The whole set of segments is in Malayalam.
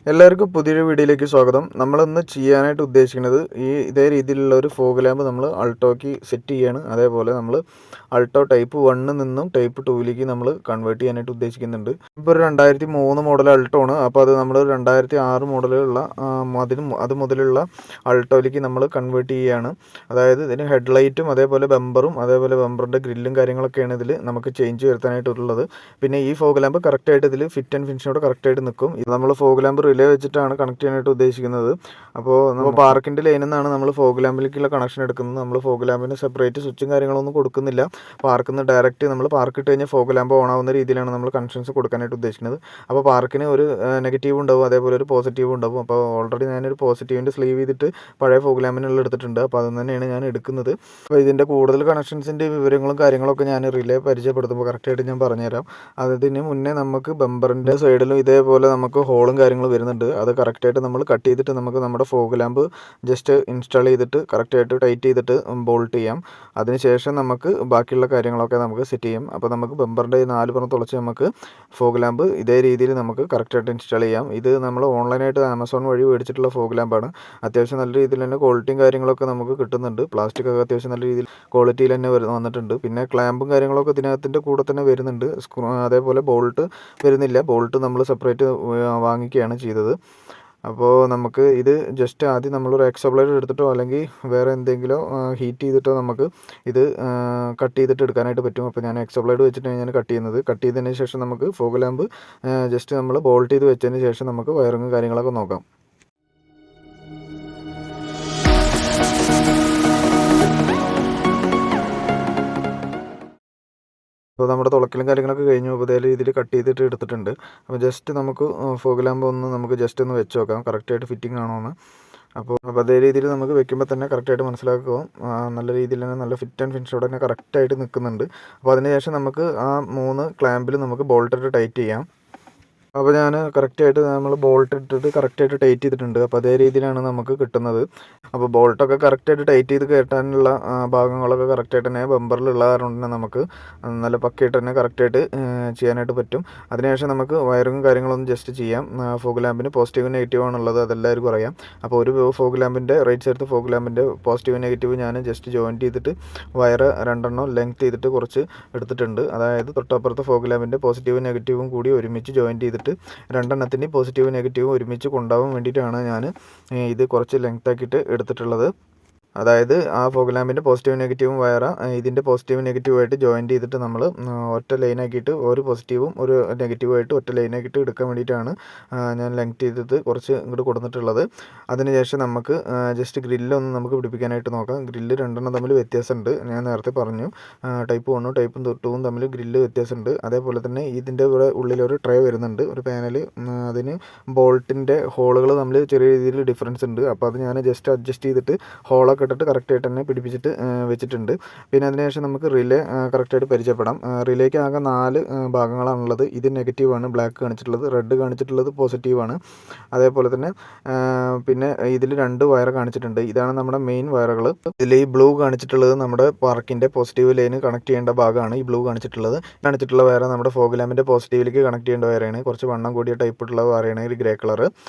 എല്ലാവർക്കും പുതിയൊരു വീഡിയോയിലേക്ക് സ്വാഗതം. നമ്മളിന്ന് ചെയ്യാനായിട്ട് ഉദ്ദേശിക്കുന്നത് ഇതേ രീതിയിലുള്ള ഒരു ഫോഗ് ലാമ്പ് നമ്മൾ അൾട്ടോയ്ക്ക് സെറ്റ് ചെയ്യാണ്. അതേപോലെ നമ്മൾ അൾട്ടോ ടൈപ്പ് 1 നിന്നും ടൈപ്പ് 2ലേക്ക് നമ്മൾ കൺവേർട്ട് ചെയ്യാനായിട്ട് ഉദ്ദേശിക്കുന്നുണ്ട്. ഇപ്പോൾ ഒരു 2003 മോഡൽ അൾട്ടോ ആണ്. അപ്പോൾ അത് നമ്മൾ 2006 മോഡലുള്ള അത് മുതലുള്ള അൾട്ടോയിലേക്ക് നമ്മൾ കൺവേർട്ട് ചെയ്യുകയാണ്. അതായത് ഇതിന് ഹെഡ്ലൈറ്റും അതേപോലെ ബമ്പറും അതേപോലെ ബമ്പറിൻ്റെ ഗ്രില്ലും കാര്യങ്ങളൊക്കെയാണ് ഇതിൽ നമുക്ക് ചേഞ്ച് വരുത്താനായിട്ടുള്ളത്. പിന്നെ ഈ ഫോഗ് ലാമ്പ് കറക്റ്റായിട്ട് ഇതിൽ ഫിറ്റ് ആൻഡ് ഫിനിഷിനോട് കറക്റ്റായിട്ട് നിൽക്കും. ഇത് നമ്മൾ ഫോഗ് ലാമ്പ് റിലേ വെച്ചിട്ടാണ് കണക്ട് ചെയ്യാനായിട്ട് ഉദ്ദേശിക്കുന്നത്. അപ്പോൾ നമ്മൾ പാർക്കിൻ്റെ ലൈനിൽ നിന്നാണ് നമ്മൾ ഫോഗ് ലാമ്പിലേക്കുള്ള കണക്ഷൻ എടുക്കുന്നത്. നമ്മൾ ഫോഗ് ലാമ്പിന് സെപ്പറേറ്റ് സ്വിച്ചും കാര്യങ്ങളൊന്നും കൊടുക്കുന്നില്ല. പാർക്കിൽ നിന്ന് ഡയറക്റ്റ് നമ്മൾ പാർക്ക് ഇട്ട് കഴിഞ്ഞാൽ ഫോഗ് ലാമ്പ് ഓൺ ആവുന്ന രീതിയിലാണ് നമ്മൾ കണക്ഷൻസ് കൊടുക്കാനായിട്ട് ഉദ്ദേശിക്കുന്നത്. അപ്പോൾ പാർക്കിന് ഒരു നെഗറ്റീവ് ഉണ്ടാവും, അതേപോലെ ഒരു പോസിറ്റീവ് ഉണ്ടാവും. അപ്പോൾ ഓൾറെഡി ഞാനൊരു പോസിറ്റീവിൻ്റെ സ്ലീവ് ചെയ്തിട്ട് പഴയ ഫോഗ് ലാമ്പിനുള്ള എടുത്തിട്ടുണ്ട്. അപ്പോൾ അത് തന്നെയാണ് ഞാൻ എടുക്കുന്നത്. അപ്പോൾ ഇതിൻ്റെ കൂടുതൽ കണക്ഷൻസിൻ്റെ വിവരങ്ങളും കാര്യങ്ങളൊക്കെ ഞാൻ റിലേ പരിചയപ്പെടുത്തുമ്പോൾ കറക്റ്റായിട്ട് ഞാൻ പറഞ്ഞുതരാം. അതിന് മുന്നേ നമുക്ക് ബമ്പറിൻ്റെ സൈഡിലും ഇതേപോലെ നമുക്ക് ഹോളും കാര്യങ്ങളും വരുന്നുണ്ട്. അത് കറക്റ്റായിട്ട് നമ്മൾ കട്ട് ചെയ്തിട്ട് നമുക്ക് നമ്മുടെ ഫോഗ് ലാമ്പ് ജസ്റ്റ് ഇൻസ്റ്റാൾ ചെയ്തിട്ട് കറക്റ്റായിട്ട് ടൈറ്റ് ചെയ്തിട്ട് ബോൾട്ട് ചെയ്യാം. അതിനുശേഷം നമുക്ക് ബാക്കിയുള്ള കാര്യങ്ങളൊക്കെ നമുക്ക് സെറ്റ് ചെയ്യാം. അപ്പോൾ നമുക്ക് ബമ്പറിൻ്റെ 4 പുറം തുളച്ച് നമുക്ക് ഫോഗ് ലാമ്പ് ഇതേ രീതിയിൽ നമുക്ക് കറക്റ്റായിട്ട് ഇൻസ്റ്റാൾ ചെയ്യാം. ഇത് നമ്മൾ ഓൺലൈനായിട്ട് ആമസോൺ വഴി മേടിച്ചിട്ടുള്ള ഫോഗ് ലാമ്പാണ്. അത്യാവശ്യം നല്ല രീതിയിൽ തന്നെ ക്വാളിറ്റിയും കാര്യങ്ങളൊക്കെ നമുക്ക് കിട്ടുന്നുണ്ട്. പ്ലാസ്റ്റിക് ഒക്കെ അത്യാവശ്യം നല്ല രീതിയിൽ ക്വാളിറ്റിയിൽ തന്നെ വന്നിട്ടുണ്ട്. പിന്നെ ക്ലാമ്പും കാര്യങ്ങളൊക്കെ ഇതിനകത്തിൻ്റെ കൂടെ തന്നെ വരുന്നുണ്ട്. അതേപോലെ ബോൾട്ട് വരുന്നില്ല. ബോൾട്ട് നമ്മൾ സെപ്പറേറ്റ് വാങ്ങിക്കുകയാണ് ചെയ്തത്. അപ്പോൾ നമുക്ക് ഇത് ജസ്റ്റ് ആദ്യം നമ്മളൊരു എക്സോ ബ്ലേഡ് എടുത്തിട്ടോ അല്ലെങ്കിൽ വേറെ എന്തെങ്കിലും ഹീറ്റ് ചെയ്തിട്ടോ നമുക്ക് ഇത് കട്ട് ചെയ്തിട്ട് എടുക്കാനായിട്ട് പറ്റും. അപ്പോൾ ഞാൻ എക്സോ ബ്ലേഡ് വെച്ചിട്ടാണ് ഞാൻ കട്ട് ചെയ്യുന്നത്. കട്ട് ചെയ്തതിന് ശേഷം നമുക്ക് ഫോഗ് ലാമ്പ് ജസ്റ്റ് നമ്മൾ ബോൾട്ട് ചെയ്ത് വെച്ചതിന് ശേഷം നമുക്ക് വയറിങ്ങും കാര്യങ്ങളൊക്കെ നോക്കാം. അപ്പോൾ നമ്മുടെ തുളക്കലും കാര്യങ്ങളൊക്കെ കഴിഞ്ഞു. അപ്പോൾ അതേ രീതിയിൽ കട്ട് ചെയ്തിട്ട് എടുത്തിട്ടുണ്ട്. അപ്പോൾ ജസ്റ്റ് നമുക്ക് ഫോഗ് ലാമ്പ് നമുക്ക് ജസ്റ്റ് ഒന്ന് വെച്ച് നോക്കാം കറക്റ്റായിട്ട് ഫിറ്റിംഗ് ആണോ എന്ന്. അപ്പോൾ അതേ രീതിയിൽ നമുക്ക് വെക്കുമ്പോൾ തന്നെ കറക്റ്റായിട്ട് മനസ്സിലാക്കുക. നല്ല രീതിയിൽ തന്നെ നല്ല ഫിറ്റ് ആൻഡ് ഫിനിഷോടെ തന്നെ കറക്റ്റായിട്ട് നിൽക്കുന്നുണ്ട്. അപ്പോൾ അതിന് ശേഷം നമുക്ക് ആ 3 ക്ലാമ്പിൽ നമുക്ക് ബോൾട്ടിട്ട് ടൈറ്റ് ചെയ്യാം. അപ്പോൾ ഞാൻ കറക്റ്റായിട്ട് നമ്മൾ ബോൾട്ട് ഇട്ടിട്ട് കറക്റ്റായിട്ട് ടൈറ്റ് ചെയ്തിട്ടുണ്ട്. അപ്പോൾ അതേ രീതിയിലാണ് നമുക്ക് കിട്ടുന്നത്. അപ്പോൾ ബോൾട്ടൊക്കെ കറക്റ്റായിട്ട് ടൈറ്റ് ചെയ്ത് കയറ്റാനുള്ള ഭാഗങ്ങളൊക്കെ കറക്റ്റായിട്ട് തന്നെ ബമ്പറിലുള്ള കാരണം തന്നെ നമുക്ക് നല്ല പക്കയായിട്ട് തന്നെ കറക്റ്റായിട്ട് ചെയ്യാനായിട്ട് പറ്റും. അതിനുശേഷം നമുക്ക് വയറിങ്ങും കാര്യങ്ങളൊന്നും ജസ്റ്റ് ചെയ്യാം. ഫോഗ് ലാമ്പിന് പോസിറ്റീവ് നെഗറ്റീവ് ആണുള്ളത്, അതെല്ലാവർക്കും അറിയാം. അപ്പോൾ ഒരു ഫോഗ് ലാമ്പിൻ്റെ റൈറ്റ് സൈഡത്തെ ഫോഗ് ലാമ്പിൻ്റെ പോസിറ്റീവ് നെഗറ്റീവ് ഞാൻ ജസ്റ്റ് ജോയിൻറ്റ് ചെയ്തിട്ട് വയർ 2 ലെങ്ത് ചെയ്തിട്ട് കുറച്ച് എടുത്തിട്ടുണ്ട്. അതായത് തൊട്ടപ്പുറത്തെ ഫോഗ് ലാമ്പിൻ്റെ പോസിറ്റീവ് നെഗറ്റീവും കൂടി ഒരുമിച്ച് ജോയിൻറ്റ് ചെയ്തിട്ട് 2 പോസിറ്റീവ് നെഗറ്റീവും ഒരുമിച്ച് കൊണ്ടുപോകാൻ വേണ്ടിയിട്ടാണ് ഞാൻ ഇത് കുറച്ച് ലെങ്ത് ആക്കിയിട്ട് എടുത്തിട്ടുള്ളത്. അതായത് ആ ഫോഗ് ലാമ്പിൻ്റെ പോസിറ്റീവ് നെഗറ്റീവും വയർ ഇതിൻ്റെ പോസിറ്റീവ് നെഗറ്റീവായിട്ട് ജോയിൻറ്റ് ചെയ്തിട്ട് നമ്മൾ ഒറ്റ ലൈനാക്കിയിട്ട് ഒരു പോസിറ്റീവും ഒരു നെഗറ്റീവായിട്ട് ഒറ്റ ലൈനാക്കിയിട്ട് എടുക്കാൻ വേണ്ടിയിട്ടാണ് ഞാൻ ലെങ്ത് ചെയ്തിട്ട് കുറച്ച് ഇങ്ങോട്ട് കൊടുത്തിട്ടുള്ളത്. അതിനുശേഷം നമുക്ക് ജസ്റ്റ് ഗ്രില്ലൊന്ന് നമുക്ക് പിടിപ്പിക്കാനായിട്ട് നോക്കാം. ഗ്രില്ല് 2 തമ്മിൽ വ്യത്യാസമുണ്ട്. ഞാൻ നേരത്തെ പറഞ്ഞു ടൈപ്പ് 1 ടൈപ്പ് 2 തമ്മിൽ ഗ്രില്ല് വ്യത്യാസമുണ്ട്. അതേപോലെ തന്നെ ഇതിൻ്റെ ഇവിടെ ഉള്ളിലൊരു ട്രേ വരുന്നുണ്ട്, ഒരു പാനൽ. അതിന് ബോൾട്ടിൻ്റെ ഹോളുകൾ തമ്മിൽ ചെറിയ രീതിയിൽ ഡിഫറൻസ് ഉണ്ട്. അപ്പോൾ അത് ഞാൻ ജസ്റ്റ് അഡ്ജസ്റ്റ് ചെയ്തിട്ട് ഹോളൊക്കെ ഇട്ടിട്ട് കറക്റ്റായിട്ട് തന്നെ പിടിപ്പിച്ചിട്ട് വെച്ചിട്ടുണ്ട്. പിന്നെ അതിനുശേഷം നമുക്ക് റിലേ കറക്റ്റായിട്ട് പരിചയപ്പെടാം. റിലേക്ക് ആകെ 4 ഭാഗങ്ങളാണുള്ളത്. ഇത് നെഗറ്റീവാണ് ബ്ലാക്ക് കാണിച്ചിട്ടുള്ളത്, റെഡ് കാണിച്ചിട്ടുള്ളത് പോസിറ്റീവാണ്. അതേപോലെ തന്നെ പിന്നെ ഇതിൽ 2 വയർ കാണിച്ചിട്ടുണ്ട്. ഇതാണ് നമ്മുടെ മെയിൻ വയറുകൾ. ഇതിൽ ഈ ബ്ലൂ കാണിച്ചിട്ടുള്ളത് നമ്മുടെ പാർക്കിൻ്റെ പോസിറ്റീവ് ലൈന് കണക്ട് ചെയ്യേണ്ട ഭാഗമാണ്. ഈ ബ്ലൂ കാണിച്ചിട്ടുള്ള വയർ നമ്മുടെ ഫോഗ് ലാമ്പിൻ്റെ പോസിറ്റീവിലേക്ക് കണക്ട് ചെയ്യേണ്ട വയറാണ്. കുറച്ച് വണ്ണം കൂടിയ ടൈപ്പുള്ള വയറാണ് ഈ ഗ്രേ കളർ.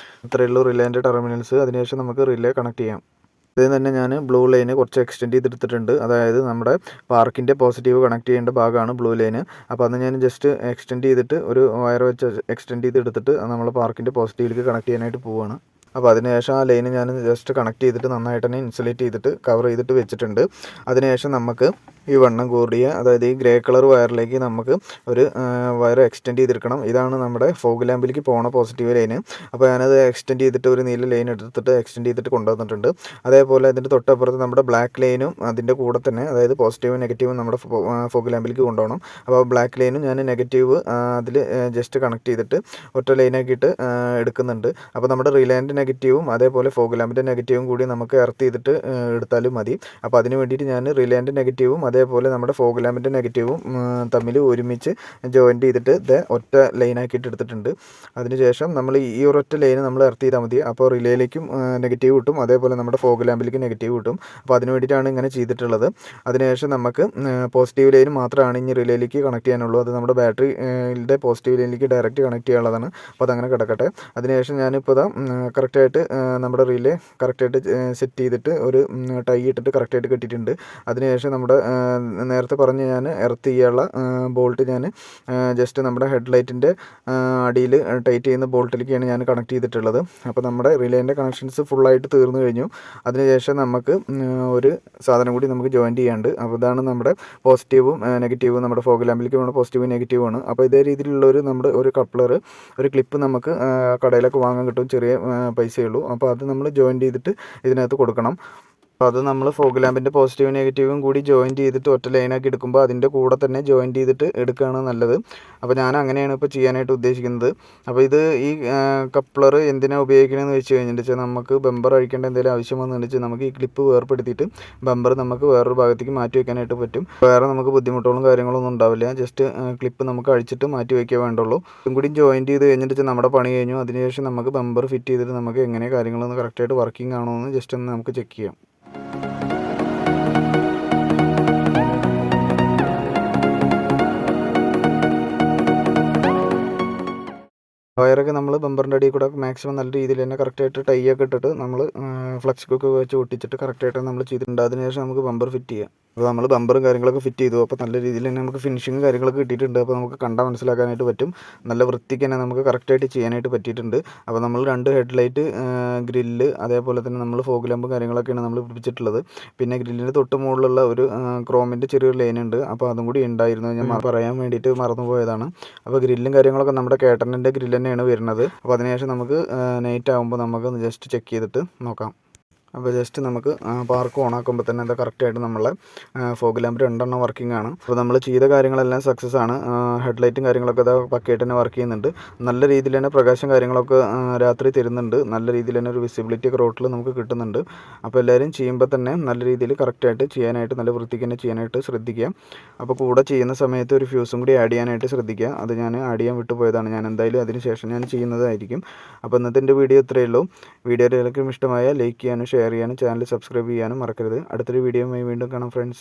ഇത്രയേ ഉള്ളൂ റിലേൻ്റെ ടെർമിനൽസ്. അതിനുശേഷം നമുക്ക് റിലേ കണക്ട് ചെയ്യാം. ഇതിൽ തന്നെ ഞാൻ ബ്ലൂ ലൈന് കുറച്ച് എക്സ്റ്റെൻഡ് ചെയ്തെടുത്തിട്ടുണ്ട്. അതായത് നമ്മുടെ പാർക്കിൻ്റെ പോസിറ്റീവ് കണക്ട് ചെയ്യേണ്ട ഭാഗമാണ് ബ്ലൂ ലൈന്. അപ്പോൾ അത് ഞാൻ ജസ്റ്റ് എക്സ്റ്റെൻഡ് ചെയ്തിട്ട് ഒരു വയർ വെച്ച് എക്സ്റ്റെൻഡ് ചെയ്തെടുത്തിട്ട് നമ്മൾ പാർക്കിൻ്റെ പോസിറ്റീവിലേക്ക് കണക്ട് ചെയ്യാനായിട്ട് പോവുകയാണ്. അപ്പോൾ അതിനുശേഷം ആ ലൈന് ഞാൻ ജസ്റ്റ് കണക്ട് ചെയ്തിട്ട് നന്നായിട്ട് തന്നെ ഇൻസുലേറ്റ് ചെയ്തിട്ട് കവർ ചെയ്തിട്ട് വെച്ചിട്ടുണ്ട്. അതിനുശേഷം നമുക്ക് ഈ വണ്ണം കൂടിയ അതായത് ഈ ഗ്രേ കളർ വയറിലേക്ക് നമുക്ക് ഒരു വയർ എക്സ്റ്റെൻഡ് ചെയ്തെടുക്കണം. ഇതാണ് നമ്മുടെ ഫോഗ് ലാമ്പിലേക്ക് പോണ പോസിറ്റീവ് ലൈന്. അപ്പോൾ ഞാനത് എക്സ്റ്റെൻഡ് ചെയ്തിട്ട് ഒരു നീല ലൈൻ എടുത്തിട്ട് എക്സ്റ്റെൻഡ് ചെയ്തിട്ട് കൊണ്ടുവന്നിട്ടുണ്ട്. അതേപോലെ അതിൻ്റെ തൊട്ടപ്പുറത്ത് നമ്മുടെ ബ്ലാക്ക് ലൈനും അതിൻ്റെ കൂടെ തന്നെ, അതായത് പോസിറ്റീവും നെഗറ്റീവും നമ്മുടെ ഫോഗ് ലാമ്പിലേക്ക് കൊണ്ടുപോകണം. അപ്പോൾ ബ്ലാക്ക് ലൈനും ഞാൻ നെഗറ്റീവ് അതിൽ ജസ്റ്റ് കണക്ട് ചെയ്തിട്ട് ഒറ്റ ലൈനാക്കിയിട്ട് എടുക്കുന്നുണ്ട്. അപ്പോൾ നമ്മുടെ റിലൈൻ്റെ നെഗറ്റീവും അതേപോലെ ഫോഗ് ലാമ്പിൻ്റെ നെഗറ്റീവും കൂടി നമുക്ക് എർത്ത് ചെയ്തിട്ട് എടുത്താലും മതി. അപ്പോൾ അതിന് വേണ്ടിയിട്ട് ഞാൻ റിലൈൻ്റെ നെഗറ്റീവും അതേപോലെ നമ്മുടെ ഫോഗ് ലാമ്പിൻ്റെ നെഗറ്റീവും തമ്മിൽ ഒരുമിച്ച് ജോയിൻറ്റ് ചെയ്തിട്ട് ഇത് ഒറ്റ ലൈനാക്കിയിട്ട് എടുത്തിട്ടുണ്ട്. അതിനുശേഷം നമ്മൾ ഈ ഒരൊറ്റ ലൈന് നമ്മൾ എർത്ത് ചെയ്താൽ മതി. അപ്പോൾ റിലേയിലേക്കും നെഗറ്റീവ് കിട്ടും, അതേപോലെ നമ്മുടെ ഫോഗ് ലാമ്പിലേക്ക് നെഗറ്റീവ് കിട്ടും. അപ്പോൾ അതിന് വേണ്ടിയിട്ടാണ് ഇങ്ങനെ ചെയ്തിട്ടുള്ളത്. അതിനുശേഷം നമുക്ക് പോസിറ്റീവ് ലൈൻ മാത്രമാണ് ഇനി റിലേയിലേക്ക് കണക്ട് ചെയ്യാനുള്ളൂ. അത് നമ്മുടെ ബാറ്ററിയുടെ പോസിറ്റീവ് ലൈനിലേക്ക് ഡയറക്റ്റ് കണക്ട് ചെയ്യാനുള്ളതാണ്. അപ്പോൾ അതങ്ങനെ കിടക്കട്ടെ. അതിനുശേഷം ഞാനിപ്പോൾ കറക്റ്റായിട്ട് നമ്മുടെ റിലേ കറക്റ്റായിട്ട് സെറ്റ് ചെയ്തിട്ട് ഒരു ടൈ ഇട്ടിട്ട് കറക്റ്റായിട്ട് കെട്ടിയിട്ടുണ്ട്. അതിനുശേഷം നമ്മുടെ നേരത്തെ പറഞ്ഞ് ഞാൻ എർത്ത് ചെയ്യാനുള്ള ബോൾട്ട് ഞാൻ ജസ്റ്റ് നമ്മുടെ ഹെഡ്ലൈറ്റിൻ്റെ അടിയിൽ ടൈറ്റ് ചെയ്യുന്ന ബോൾട്ടിലേക്കാണ് ഞാൻ കണക്ട് ചെയ്തിട്ടുള്ളത്. അപ്പോൾ നമ്മുടെ റിലേൻ്റെ കണക്ഷൻസ് ഫുള്ളായിട്ട് തീർന്നു കഴിഞ്ഞു. അതിനുശേഷം നമുക്ക് ഒരു സാധനം കൂടി നമുക്ക് ജോയിൻ ചെയ്യാണ്ട്. അപ്പോൾ ഇതാണ് നമ്മുടെ പോസിറ്റീവും നെഗറ്റീവും, നമ്മുടെ ഫോഗ് ലാമ്പിലേക്ക് നമ്മുടെ പോസിറ്റീവും നെഗറ്റീവുമാണ്. അപ്പോൾ ഇതേ രീതിയിലുള്ള നമ്മുടെ ഒരു കപ്ലർ, ഒരു ക്ലിപ്പ് നമുക്ക് കടയിലൊക്കെ വാങ്ങാൻ കിട്ടും, ചെറിയ പൈസയേ ഉള്ളൂ. അപ്പോൾ അത് നമ്മൾ ജോയിൻ ചെയ്തിട്ട് ഇതിനകത്ത് കൊടുക്കണം. അപ്പോൾ അത് നമ്മൾ ഫോഗ് ലാമ്പിൻ്റെ പോസിറ്റീവും നെഗറ്റീവും കൂടി ജോയിൻറ്റ് ചെയ്തിട്ട് ഒറ്റ ലൈനാക്കി എടുക്കുമ്പോൾ അതിൻ്റെ കൂടെ തന്നെ ജോയിൻറ്റ് ചെയ്തിട്ട് എടുക്കുകയാണ് നല്ലത്. അപ്പോൾ ഞാൻ അങ്ങനെയാണ് ഇപ്പോൾ ചെയ്യാനായിട്ട് ഉദ്ദേശിക്കുന്നത്. അപ്പോൾ ഇത് ഈ കപ്ലർ എന്തിനാണ് ഉപയോഗിക്കണമെന്ന് വെച്ച് കഴിഞ്ഞിട്ട് നമുക്ക് ബമ്പർ അഴിക്കേണ്ട എന്തെങ്കിലും ആവശ്യം വന്നു വെച്ചാൽ നമുക്ക് ഈ ക്ലിപ്പ് വേർപ്പെടുത്തിയിട്ട് ബമ്പർ നമുക്ക് വേറൊരു ഭാഗത്തേക്ക് മാറ്റി വയ്ക്കാനായിട്ട് പറ്റും. വേറെ നമുക്ക് ബുദ്ധിമുട്ടുകളും കാര്യങ്ങളൊന്നും ഉണ്ടാവില്ല. ജസ്റ്റ് ക്ലിപ്പ് നമുക്ക് അഴിച്ചിട്ട് മാറ്റി വയ്ക്കേ വേണ്ടുള്ളൂ. ഇതും കൂടി ജോയിൻറ്റ് ചെയ്ത് കഴിഞ്ഞിട്ട് നമ്മുടെ പണി കഴിഞ്ഞു. അതിനുശേഷം നമുക്ക് ബമ്പർ ഫിറ്റ് ചെയ്തിട്ട് നമുക്ക് എങ്ങനെ കാര്യങ്ങളൊന്ന് കറക്റ്റായിട്ട് വർക്കിംഗ് ആണോ എന്ന് ജസ്റ്റ് ഒന്ന് നമുക്ക് ചെക്ക് ചെയ്യാം. വയറൊക്കെ നമ്മൾ ബമ്പറിൻ്റെ അടിയിൽ കൂടെ മാക്സിമം നല്ല രീതിയിൽ തന്നെ കറക്റ്റായിട്ട് ടൈ ഒക്കെ ഇട്ടിട്ട് നമ്മൾ ഫ്ലക്സ് കുക്ക് വെച്ച് ഒട്ടിച്ചിട്ട് കറക്റ്റായിട്ട് നമ്മൾ ചെയ്തിട്ടുണ്ട്. അതിനുശേഷം നമുക്ക് ബമ്പർ ഫിറ്റ് ചെയ്യാം. അപ്പോൾ നമ്മൾ ബമ്പറും കാര്യങ്ങളൊക്കെ ഫിറ്റ് ചെയ്തു. അപ്പോൾ നല്ല രീതിയിൽ തന്നെ നമുക്ക് ഫിനിഷിങ് കാര്യങ്ങളൊക്കെ കിട്ടിയിട്ടുണ്ട്. അപ്പോൾ നമുക്ക് കണ്ടാൽ മനസ്സിലാക്കാനായിട്ട് പറ്റും. നല്ല വൃത്തിക്ക് തന്നെ നമുക്ക് കറക്റ്റായിട്ട് ചെയ്യാനായിട്ട് പറ്റിയിട്ടുണ്ട്. അപ്പോൾ നമ്മൾ 2 ഹെഡ്ലൈറ്റ്, ഗ്രില്ല്, അതേപോലെ തന്നെ നമ്മൾ ഫോഗ് ലാമ്പ് കാര്യങ്ങളൊക്കെയാണ് നമ്മൾ പിടിപ്പിച്ചിട്ടുള്ളത്. പിന്നെ ഗ്രില്ലിൻ്റെ തൊട്ട് മുകളിലുള്ള ഒരു ക്രോമിൻ്റെ ചെറിയൊരു ലൈൻ ഉണ്ട്. അപ്പോൾ അതും കൂടി ഉണ്ടായിരുന്നു, ഞാൻ പറയാൻ വേണ്ടിയിട്ട് മറന്നുപോയതാണ്. അപ്പോൾ ഗ്രില്ലും കാര്യങ്ങളൊക്കെ നമ്മുടെ കേട്ടണിൻ്റെ ഗ്രില്ല് തന്നെയാണ് വരുന്നത്. അപ്പോൾ അതിനുശേഷം നമുക്ക് നൈറ്റ് ആകുമ്പോൾ നമുക്ക് ജസ്റ്റ് ചെക്ക് ചെയ്തിട്ട് നോക്കാം. അപ്പോൾ ജസ്റ്റ് നമുക്ക് പാർക്ക് ഓൺ ആക്കുമ്പോൾ തന്നെ എന്താ കറക്റ്റായിട്ട് നമ്മളെ ഫോഗ് ലാമ്പ് 2 വർക്കിംഗ് ആണ്. അപ്പോൾ നമ്മൾ ചെയ്ത കാര്യങ്ങളെല്ലാം സക്സസ് ആണ്. ഹെഡ്ലൈറ്റും കാര്യങ്ങളൊക്കെ അത് പക്കയായിട്ട് തന്നെ വർക്ക് ചെയ്യുന്നുണ്ട്. നല്ല രീതിയിൽ തന്നെ പ്രകാശം കാര്യങ്ങളൊക്കെ രാത്രി തരുന്നുണ്ട്. നല്ല രീതിയിൽ തന്നെ ഒരു വിസിബിലിറ്റി ഒക്കെ റോട്ടിൽ നമുക്ക് കിട്ടുന്നുണ്ട്. അപ്പോൾ എല്ലാവരും ചെയ്യുമ്പോൾ തന്നെ നല്ല രീതിയിൽ കറക്റ്റായിട്ട് ചെയ്യാനായിട്ട്, നല്ല വൃത്തിക്ക് തന്നെ ചെയ്യാനായിട്ട് ശ്രദ്ധിക്കുക. അപ്പോൾ കൂടെ ചെയ്യുന്ന സമയത്ത് ഒരു ഫ്യൂസും കൂടി ആഡ് ചെയ്യാനായിട്ട് ശ്രദ്ധിക്കുക. അത് ഞാൻ ആഡ് ചെയ്യാൻ വിട്ടുപോയതാണ്. ഞാൻ എന്തായാലും അതിന് ശേഷം ഞാൻ ചെയ്യുന്നതായിരിക്കും. അപ്പോൾ ഇന്നത്തെ എൻ്റെ വീഡിയോ ഇത്രയേ ഉള്ളൂ. വീഡിയോ എല്ലാവർക്കും ഇഷ്ടമായ ലൈക്ക് ചെയ്യാനും ഷെയർ ചെയ്യാനും ചാനൽ സബ്സ്ക്രൈബ് ചെയ്യാനും മറക്കരുത്. അടുത്തൊരു വീഡിയോയുമായി വീണ്ടും കാണാം ഫ്രണ്ട്സ്.